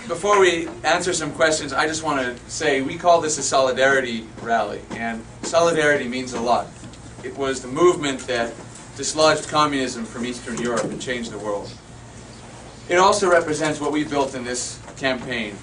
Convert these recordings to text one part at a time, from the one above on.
before we answer some questions, I just want to say we call this a solidarity rally, and solidarity means a lot. It was the movement that dislodged communism from Eastern Europe and changed the world. It also represents what we built in this campaign,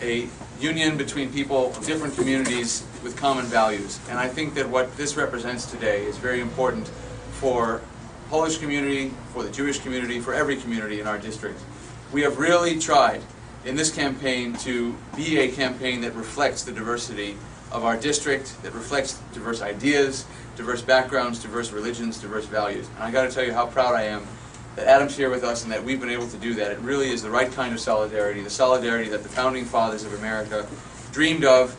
a union between people of different communities with common values. And I think that what this represents today is very important for the Polish community, for the Jewish community, for every community in our district. We have really tried in this campaign to be a campaign that reflects the diversity of our district, that reflects diverse ideas, diverse backgrounds, diverse religions, diverse values. And I got to tell you how proud I am that Adam's here with us and that we've been able to do that. It really is the right kind of solidarity, the solidarity that the founding fathers of America dreamed of,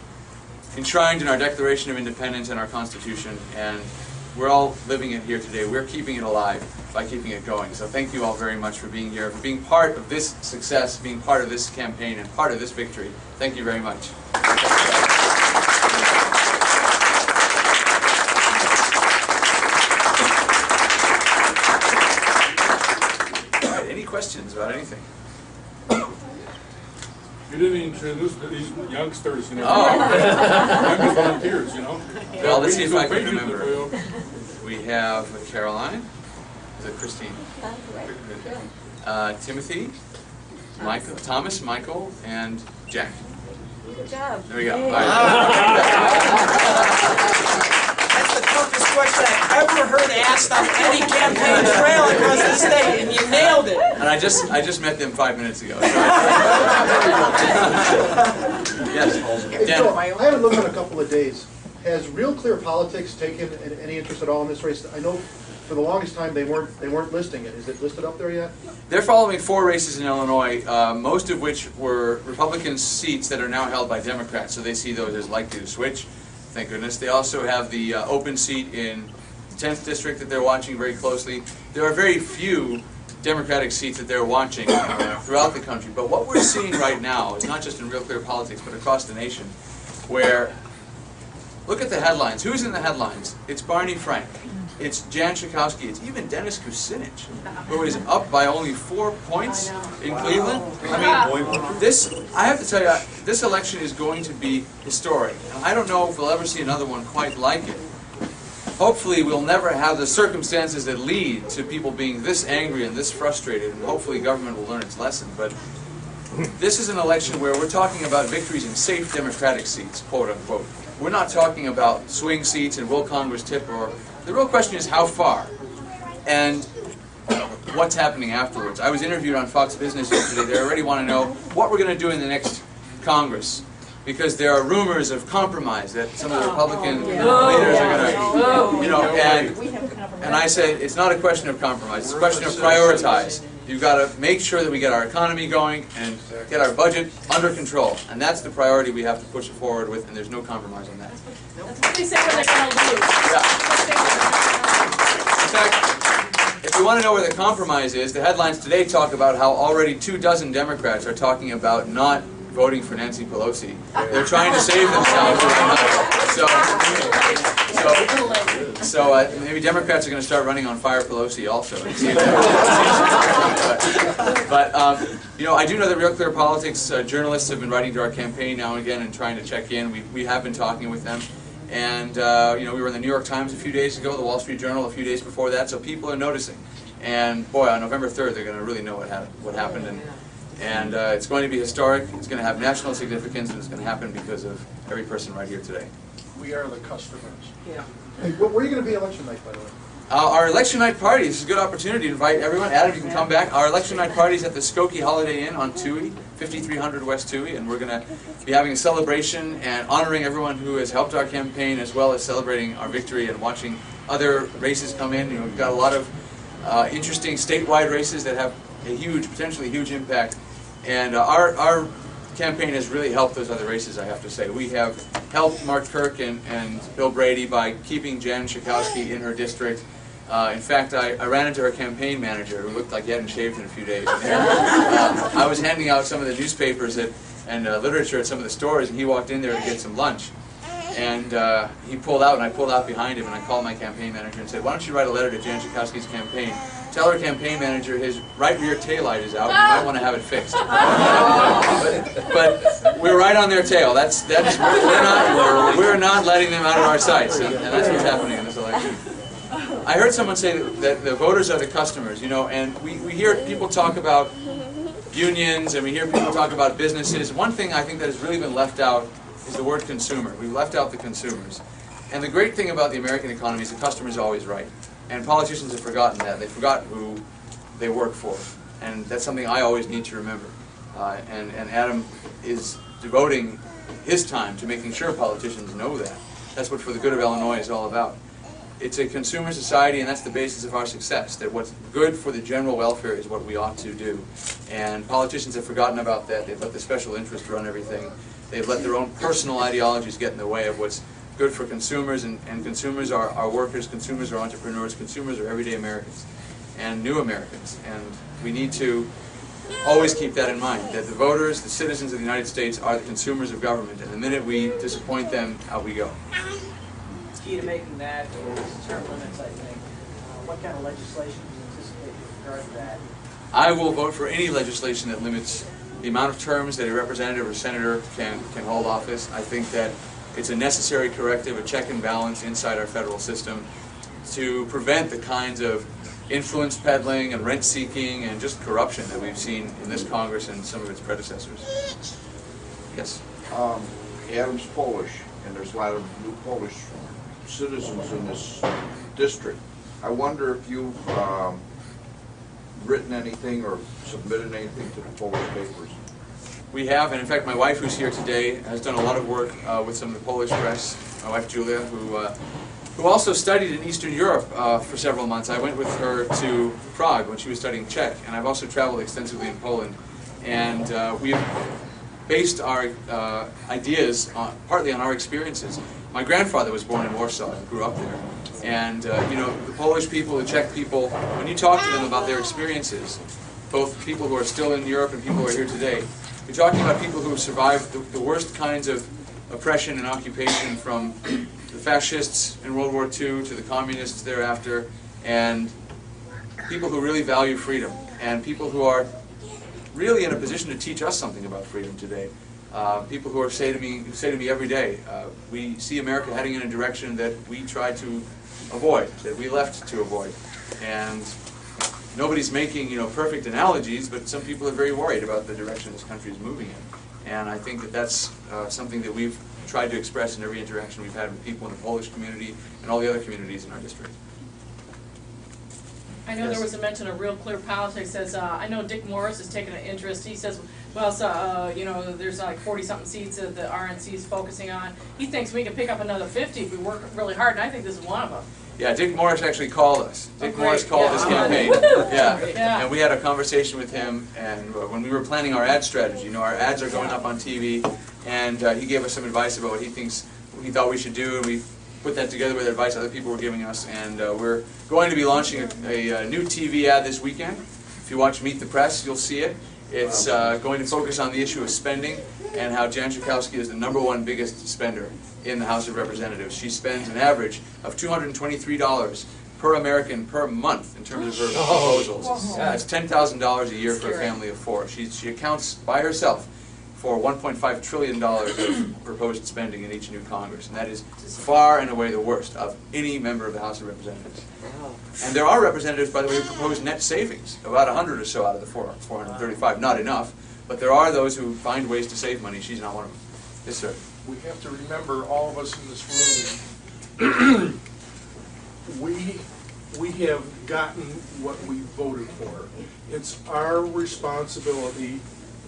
enshrined in our Declaration of Independence and our Constitution, and we're all living it here today. We're keeping it alive by keeping it going. So thank you all very much for being here, for being part of this success, being part of this campaign, and part of this victory. Thank you very much. Questions about anything? You didn't introduce these youngsters, you know. Oh. Youngest volunteers, you know. Well, let's see if I can remember. We have Caroline. Is it Christine? Timothy, Michael, Thomas, Michael, and Jack. Good job. There we go. Hey. All right. That's the toughest question I've ever heard asked on any campaign trail across the state, and you nailed it. And I just met them 5 minutes ago. So yes. Hey, Joe, I haven't looked in a couple of days. Has Real Clear Politics taken any interest at all in this race? I know for the longest time they weren't listing it. Is it listed up there yet? They're following 4 races in Illinois, most of which were Republican seats that are now held by Democrats, so they see those as likely to switch. Thank goodness. They also have the open seat in the 10th district that they're watching very closely. There are very few Democratic seats that they're watching throughout the country. But what we're seeing right now is not just in Real Clear Politics, but across the nation, where, look at the headlines. Who's in the headlines? It's Barney Frank. It's Jan Schakowsky. It's even Dennis Kucinich, who is up by only 4 points in Cleveland. I mean, this, I have to tell you, this election is going to be historic. And I don't know if we'll ever see another one quite like it. Hopefully we'll never have the circumstances that lead to people being this angry and this frustrated, and hopefully government will learn its lesson. But this is an election where we're talking about victories in safe Democratic seats, quote unquote. We're not talking about swing seats and will Congress tip, or the real question is how far and what's happening afterwards. I was interviewed on Fox Business yesterday. They already want to know what we're going to do in the next Congress, because there are rumors of compromise that some of the Republican leaders are going to, you know, and I said it's not a question of compromise, it's a question of prioritize. You've got to make sure that we get our economy going and get our budget under control, and that's the priority we have to push forward with, and there's no compromise on that. That's what they say when they're going to lose. In fact, if you want to know where the compromise is, the headlines today talk about how already 24 Democrats are talking about not voting for Nancy Pelosi. They're trying to save themselves. So maybe Democrats are going to start running on Fire Pelosi also. But you know, I do know that Real Clear Politics journalists have been writing to our campaign now and again and trying to check in. We have been talking with them. And you know, we were in the New York Times a few days ago, the Wall Street Journal a few days before that, so people are noticing. And boy, on November 3rd, they're going to really know what happened. And it's going to be historic, it's going to have national significance, and it's going to happen because of every person right here today. We are the customers. Yeah. Hey, where are you going to be election night, by the way? Our election night party, this is a good opportunity to invite everyone. Adam, you can come back. Our election night party is at the Skokie Holiday Inn on Toohey, 5300 West Toohey, and we're going to be having a celebration and honoring everyone who has helped our campaign, as well as celebrating our victory and watching other races come in. You know, we've got a lot of interesting statewide races that have a huge, potentially huge impact, and our campaign has really helped those other races, I have to say. We have helped Mark Kirk and Bill Brady by keeping Jan Schakowsky in her district. In fact, I ran into her campaign manager, who looked like he hadn't shaved in a few days. I was handing out some of the newspapers and literature at some of the stores, and he walked in there to get some lunch. And he pulled out, and I pulled out behind him, and I called my campaign manager and said, why don't you write a letter to Jan Schakowsky's campaign tell our campaign manager his right rear taillight is out. You might want to have it fixed. But we're right on their tail. We're not letting them out of our sights, and that's what's happening in this election. I heard someone say that the voters are the customers, you know, and we hear people talk about unions, and we hear people talk about businesses. One thing I think that has really been left out is the word consumer. We've left out the consumers. And the great thing about the American economy is the customer is always right. And politicians have forgotten that. They've forgotten who they work for. And that's something I always need to remember. And Adam is devoting his time to making sure politicians know that. That's what For the Good of Illinois is all about. It's a consumer society, and that's the basis of our success, that what's good for the general welfare is what we ought to do. And politicians have forgotten about that. They've let the special interest run everything. They've let their own personal ideologies get in the way of what's good for consumers, and consumers are workers, consumers are entrepreneurs, consumers are everyday Americans and new Americans. And we need to always keep that in mind, that the voters, the citizens of the United States are the consumers of government, and the minute we disappoint them, out we go. Key to making that is term limits, I think. What kind of legislation do you anticipate with regard to that? I will vote for any legislation that limits the amount of terms that a representative or senator can hold office. I think that it's a necessary corrective, a check and balance inside our federal system to prevent the kinds of influence peddling and rent seeking and just corruption that we've seen in this Congress and some of its predecessors. Yes? Adam's Polish, and there's a lot of new Polish citizens in this district. I wonder if you've written anything or submitted anything to the Polish papers. We have, and in fact my wife, who's here today, has done a lot of work with some of the Polish press. My wife Julia, who also studied in Eastern Europe for several months. I went with her to Prague when she was studying Czech, and I've also traveled extensively in Poland. And we've based our ideas partly on our experiences. My grandfather was born in Warsaw and grew up there. And you know, the Polish people, the Czech people, when you talk to them about their experiences, both people who are still in Europe and people who are here today, you're talking about people who have survived the worst kinds of oppression and occupation, from the fascists in World War II to the communists thereafter, and people who really value freedom, and people who are really in a position to teach us something about freedom today. People who say to me every day, we see America heading in a direction that we tried to avoid, that we left to avoid. And nobody's making, you know, perfect analogies, but some people are very worried about the direction this country is moving in. And I think that that's something that we've tried to express in every interaction we've had with people in the Polish community and all the other communities in our district. I know there was a mention of Real Clear Politics. Says I know Dick Morris has taken an interest. He says, well, so, you know, there's like 40-something seats that the RNC is focusing on. He thinks we can pick up another 50 if we work really hard, and I think this is one of them. Yeah, Dick Morris actually called us. Dick Morris called this campaign. Yeah, and we had a conversation with him, and when we were planning our ad strategy, you know, our ads are going up on TV, and he gave us some advice about what he thought we should do, and we put that together with advice other people were giving us, and we're going to be launching a new TV ad this weekend. If you watch Meet the Press, you'll see it. It's going to focus on the issue of spending and how Jan Schakowsky is the #1 biggest spender in the House of Representatives. She spends an average of $223 per American per month in terms of her proposals. That's $10,000 a year for a family of 4. She accounts by herself for $1.5 trillion of proposed spending in each new Congress, and that is far and away the worst of any member of the House of Representatives. And there are representatives, by the way, who propose net savings, about 100 or so out of the 435. Not enough, but there are those who find ways to save money. She's not one of them. Yes, sir. We have to remember, all of us in this room, we have gotten what we voted for. It's our responsibility.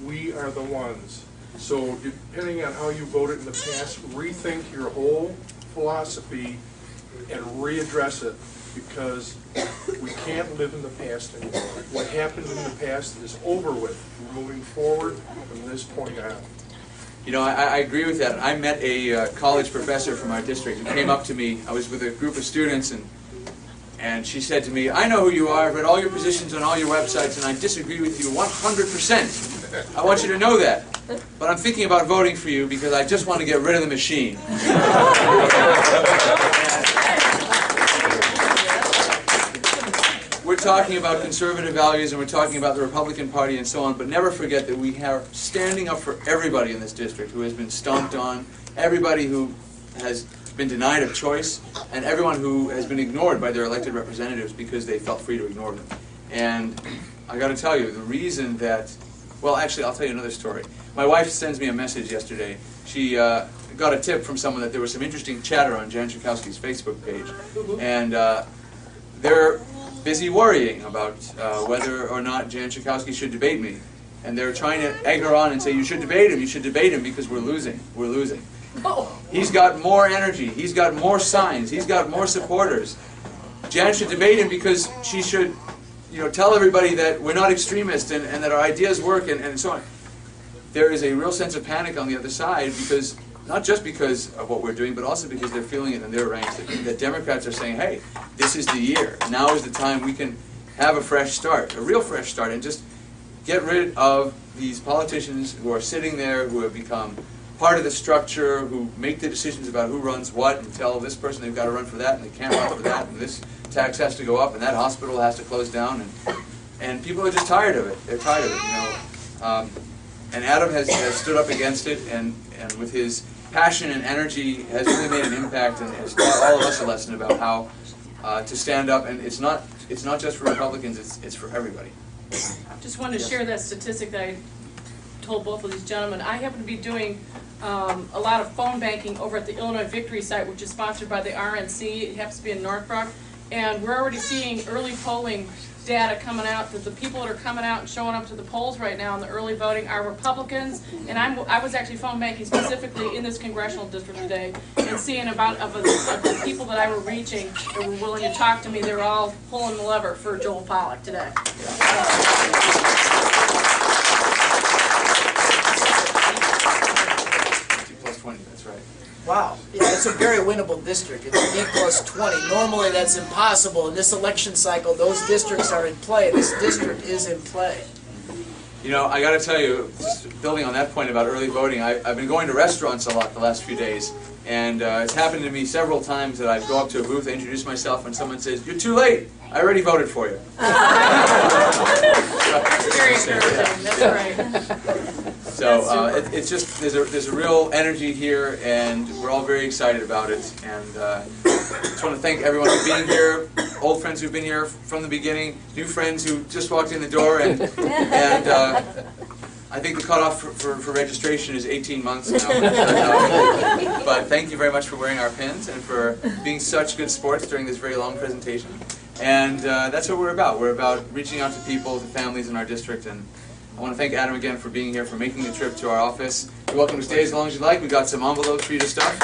We are the ones. So depending on how you voted in the past, rethink your whole philosophy and readdress it, because we can't live in the past anymore. What happened in the past is over with. We're moving forward from this point on. You know, I agree with that. I met a college professor from our district who came up to me. I was with a group of students, and she said to me, I know who you are, I've read all your positions on all your websites, and I disagree with you 100%. I want you to know that. But I'm thinking about voting for you because I just want to get rid of the machine. talking about conservative values and we're talking about the Republican Party and so on, but never forget that we are standing up for everybody in this district who has been stomped on, everybody who has been denied a choice, and everyone who has been ignored by their elected representatives because they felt free to ignore them. And I got to tell you, the reason that, well, actually, I'll tell you another story. My wife sends me a message yesterday. She got a tip from someone that there was some interesting chatter on Jan Schakowsky's Facebook page, and they're busy worrying about whether or not Jan Schakowsky should debate me. And they're trying to egg her on and say, you should debate him because we're losing. He's got more energy, he's got more signs, he's got more supporters. Jan should debate him because she should, tell everybody that we're not extremists and that our ideas work and so on. There is a real sense of panic on the other side because, not just because of what we're doing, but also because they're feeling it in their ranks, that Democrats are saying, hey, this is the year. Now is the time we can have a fresh start, a real fresh start, and just get rid of these politicians who are sitting there, who have become part of the structure, who make the decisions about who runs what, and tell this person they've got to run for that, and they can't run for that, and this tax has to go up, and that hospital has to close down, and people are just tired of it. They're tired of it, And Adam has stood up against it, and with his passion and energy has really made an impact, and has taught all of us a lesson about how to stand up. And it's not just for Republicans; it's for everybody. Just wanted to share that statistic that I told both of these gentlemen. I happen to be doing a lot of phone banking over at the Illinois Victory site, which is sponsored by the RNC. It happens to be in Northbrook, and we're already seeing early polling data coming out that the people that are coming out and showing up to the polls right now in the early voting are Republicans, and I was actually phone banking specifically in this congressional district today and seeing about of the people that I were reaching that were willing to talk to me. They were all pulling the lever for Joel Pollak today. Plus 20, that's right. Wow, yeah, it's a very winnable district. It's D plus 20. Normally that's impossible. In this election cycle, those districts are in play. This district is in play. I got to tell you, just building on that point about early voting, I've been going to restaurants a lot the last few days, and it's happened to me several times that I go up to a booth, I introduce myself, and someone says, "You're too late. I already voted for you." Very encouraging. That's right. So it's just there's a real energy here, and we're all very excited about it. And just want to thank everyone for being here, old friends who've been here from the beginning, new friends who just walked in the door, and I think the cutoff for registration is 18 months now. But thank you very much for wearing our pins and for being such good sports during this very long presentation. And that's what we're about. We're about reaching out to people, to families in our district, and I want to thank Adam again for being here, for making the trip to our office. You're welcome to stay as long as you like. We've got some envelopes for you to stuff.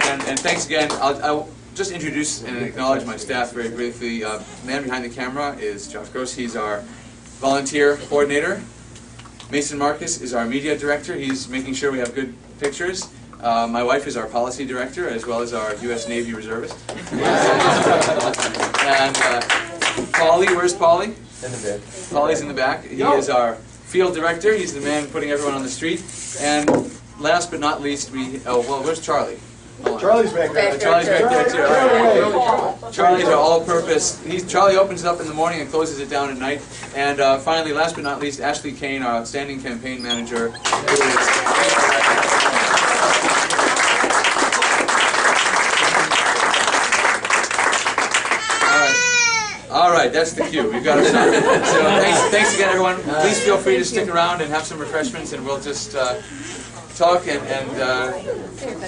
And thanks again. I'll just introduce and acknowledge my staff very briefly. The man behind the camera is Josh Gross. He's our volunteer coordinator. Mason Marcus is our media director. He's making sure we have good pictures. My wife is our policy director, as well as our U.S. Navy reservist. And Paulie, where's Paulie? In the back. Paulie's in the back. He is our field director. He's the man putting everyone on the street. And last but not least, where's Charlie? Charlie's back there. Charlie's back there too. All right. Charlie's our all-purpose. Charlie opens it up in the morning and closes it down at night. And finally, last but not least, Ashley Kane, our outstanding campaign manager, who is all right, that's the cue. We've got to stop. So thanks again, everyone. Please feel free to stick around and have some refreshments, and we'll just talk. And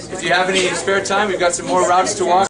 if you have any spare time, we've got some more routes to walk.